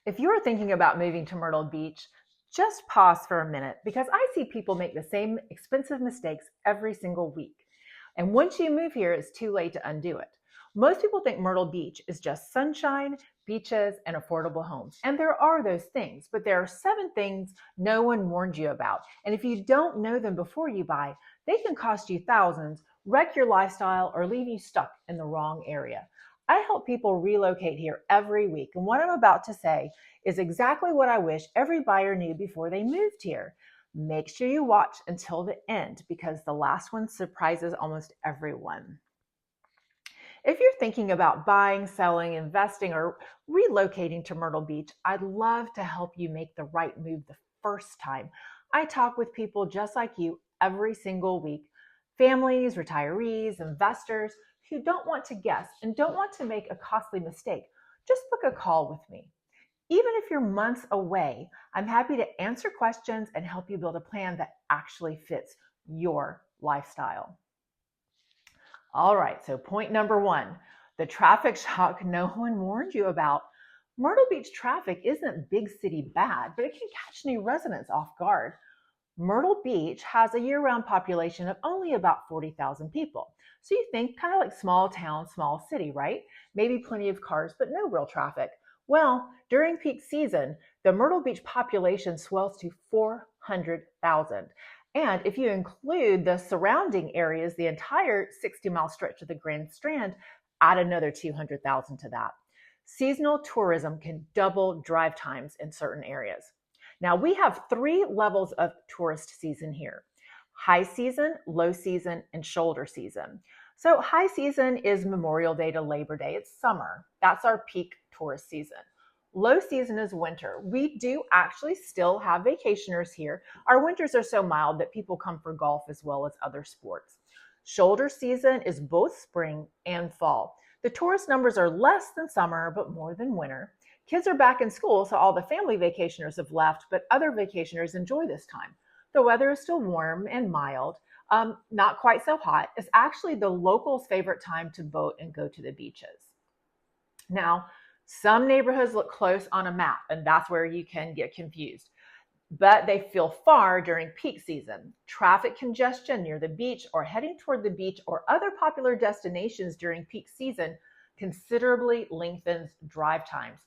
If you're thinking about moving to Myrtle Beach, just pause for a minute because I see people make the same expensive mistakes every single week. And once you move here, it's too late to undo it. Most people think Myrtle Beach is just sunshine, beaches, and affordable homes. And there are those things, but there are 7 things no one warned you about. And if you don't know them before you buy, they can cost you thousands, wreck your lifestyle, or leave you stuck in the wrong area. I help people relocate here every week. And what I'm about to say is exactly what I wish every buyer knew before they moved here. Make sure you watch until the end because the last one surprises almost everyone. If you're thinking about buying, selling, investing, or relocating to Myrtle Beach, I'd love to help you make the right move the first time. I talk with people just like you every single week, families, retirees, investors who don't want to guess and don't want to make a costly mistake. Just book a call with me. Even if you're months away, I'm happy to answer questions and help you build a plan that actually fits your lifestyle. All right, so point number 1, the traffic shock no one warned you about. Myrtle Beach traffic isn't big city bad, but it can catch new residents off guard. Myrtle Beach has a year-round population of only about 40,000 people. So you think kind of like small town, small city, right? Maybe plenty of cars, but no real traffic. Well, during peak season, the Myrtle Beach population swells to 400,000. And if you include the surrounding areas, the entire 60-mile stretch of the Grand Strand, add another 200,000 to that. Seasonal tourism can double drive times in certain areas. Now, we have 3 levels of tourist season here: high season, low season, and shoulder season. So high season is Memorial Day to Labor Day. It's summer. That's our peak tourist season. Low season is winter. We do actually still have vacationers here. Our winters are so mild that people come for golf as well as other sports. Shoulder season is both spring and fall. The tourist numbers are less than summer, but more than winter. Kids are back in school, so all the family vacationers have left, but other vacationers enjoy this time. The weather is still warm and mild, not quite so hot. It's actually the locals' favorite time to boat and go to the beaches. Now, some neighborhoods look close on a map, and that's where you can get confused. But they feel far during peak season. Traffic congestion near the beach or heading toward the beach or other popular destinations during peak season considerably lengthens drive times.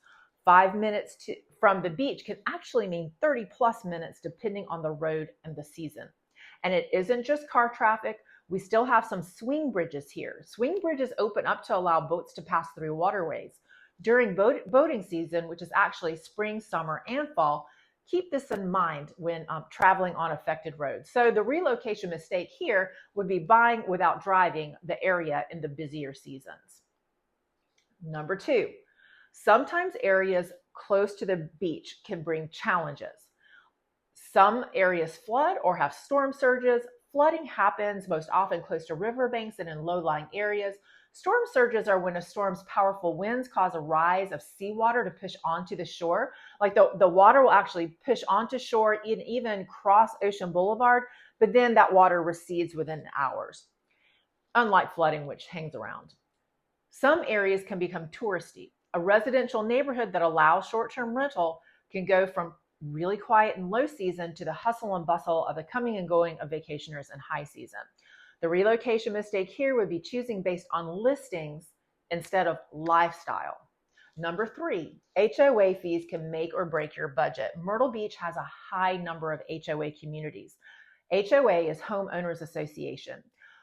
5 minutes from the beach can actually mean 30 plus minutes depending on the road and the season. And it isn't just car traffic. We still have some swing bridges here. Swing bridges open up to allow boats to pass through waterways. During boating season, which is actually spring, summer, and fall, keep this in mind when traveling on affected roads. So the relocation mistake here would be buying without driving the area in the busier seasons. Number 2, sometimes areas close to the beach can bring challenges. Some areas flood or have storm surges. Flooding happens most often close to riverbanks and in low-lying areas. Storm surges are when a storm's powerful winds cause a rise of seawater to push onto the shore. Like the water will actually push onto shore and even cross Ocean Boulevard, but then that water recedes within hours, unlike flooding, which hangs around. Some areas can become touristy. A residential neighborhood that allows short-term rental can go from really quiet in low season to the hustle and bustle of the coming and going of vacationers in high season. The relocation mistake here would be choosing based on listings instead of lifestyle. Number 3, HOA fees can make or break your budget. Myrtle Beach has a high number of HOA communities. HOA is Homeowners Association.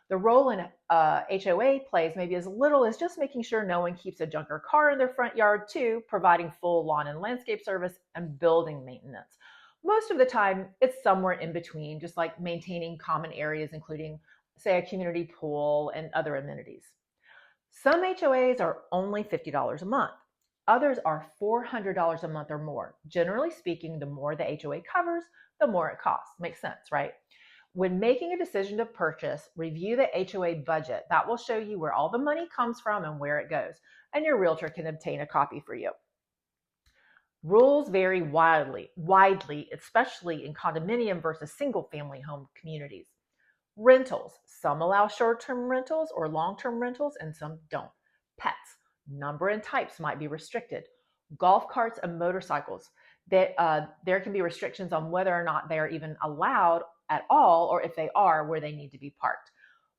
The role in HOA plays maybe as little as just making sure no one keeps a junker car in their front yard to providing full lawn and landscape service and building maintenance. Most of the time, it's somewhere in between, just like maintaining common areas, including, say, a community pool and other amenities. Some HOAs are only $50 a month. Others are $400 a month or more. Generally speaking, the more the HOA covers, the more it costs. Makes sense, right? When making a decision to purchase, review the HOA budget. That will show you where all the money comes from and where it goes. And your realtor can obtain a copy for you. Rules vary widely, especially in condominium versus single-family home communities. Rentals. Some allow short-term rentals or long-term rentals, and some don't. Pets. Number and types might be restricted. Golf carts and motorcycles, there can be restrictions on whether or not they are even allowed at all, or if they are, where they need to be parked.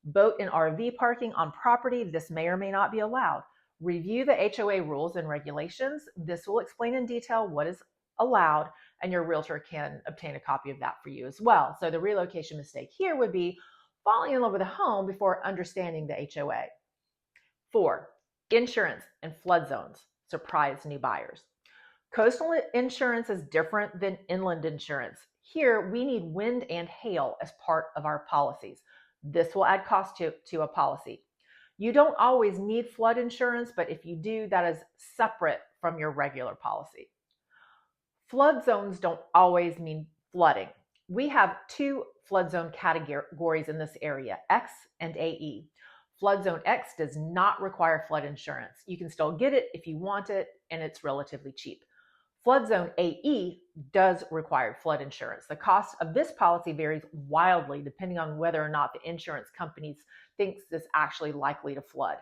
Boat and RV parking on property, this may or may not be allowed. Review the HOA rules and regulations. This will explain in detail what is allowed, and your realtor can obtain a copy of that for you as well. So the relocation mistake here would be falling in love with a home before understanding the HOA. 4, insurance and flood zones surprise new buyers. Coastal insurance is different than inland insurance. Here, we need wind and hail as part of our policies. This will add cost to a policy. You don't always need flood insurance, but if you do, that is separate from your regular policy. Flood zones don't always mean flooding. We have 2 flood zone categories in this area, X and AE. Flood zone X does not require flood insurance. You can still get it if you want it, and it's relatively cheap. Flood zone AE does require flood insurance. The cost of this policy varies wildly depending on whether or not the insurance companies thinks this actually likely to flood.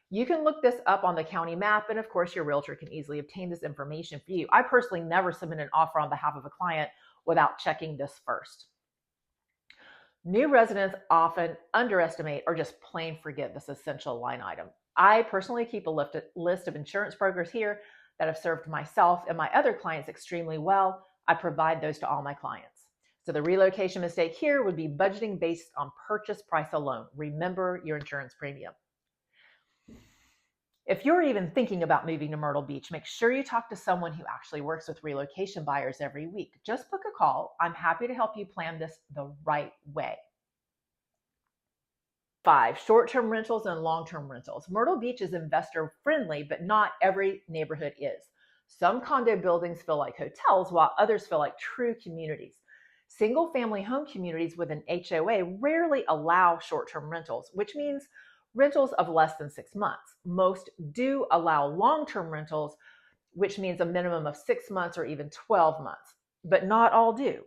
You can look this up on the county map, and of course your realtor can easily obtain this information for you. I personally never submit an offer on behalf of a client without checking this first. New residents often underestimate or just plain forget this essential line item. I personally keep a list of insurance brokers here that have served myself and my other clients extremely well. I provide those to all my clients. So the relocation mistake here would be budgeting based on purchase price alone. Remember your insurance premium. If you're even thinking about moving to Myrtle Beach, make sure you talk to someone who actually works with relocation buyers every week. Just book a call. I'm happy to help you plan this the right way. 5, short-term rentals and long-term rentals. Myrtle Beach is investor friendly, but not every neighborhood is. Some condo buildings feel like hotels, while others feel like true communities. Single-family home communities with an HOA rarely allow short-term rentals, which means rentals of less than 6 months. Most do allow long-term rentals, which means a minimum of 6 months or even 12 months, but not all do.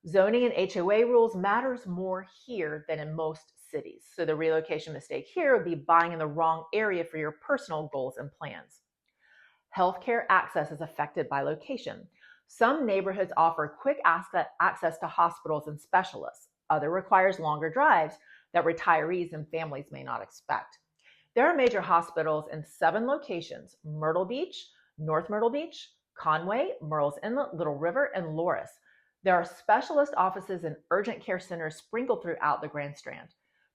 Zoning and HOA rules matters more here than in most cities. So the relocation mistake here would be buying in the wrong area for your personal goals and plans. Healthcare access is affected by location. Some neighborhoods offer quick access to hospitals and specialists. Other requires longer drives that retirees and families may not expect. There are major hospitals in 7 locations: Myrtle Beach, North Myrtle Beach, Conway, Murrells Inlet, Little River, and Loris. There are specialist offices and urgent care centers sprinkled throughout the Grand Strand.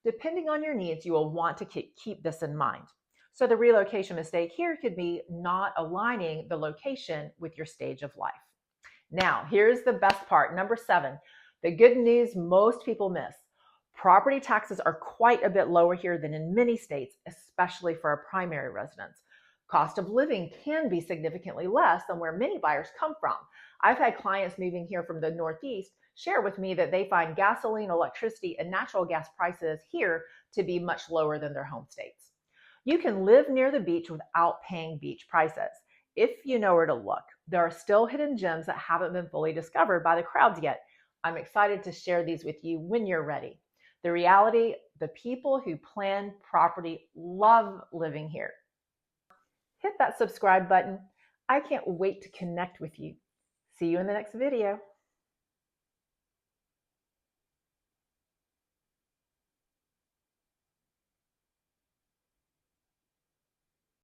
Depending on your needs, you will want to keep this in mind. So the relocation mistake here could be not aligning the location with your stage of life. Now, here's the best part, number 7, the good news most people miss. Property taxes are quite a bit lower here than in many states, especially for a primary residence. Cost of living can be significantly less than where many buyers come from. I've had clients moving here from the Northeast share with me that they find gasoline, electricity, and natural gas prices here to be much lower than their home states. You can live near the beach without paying beach prices if you know where to look. There are still hidden gems that haven't been fully discovered by the crowds yet. I'm excited to share these with you when you're ready. The reality, the people who plan property love living here. Hit that subscribe button. I can't wait to connect with you. See you in the next video.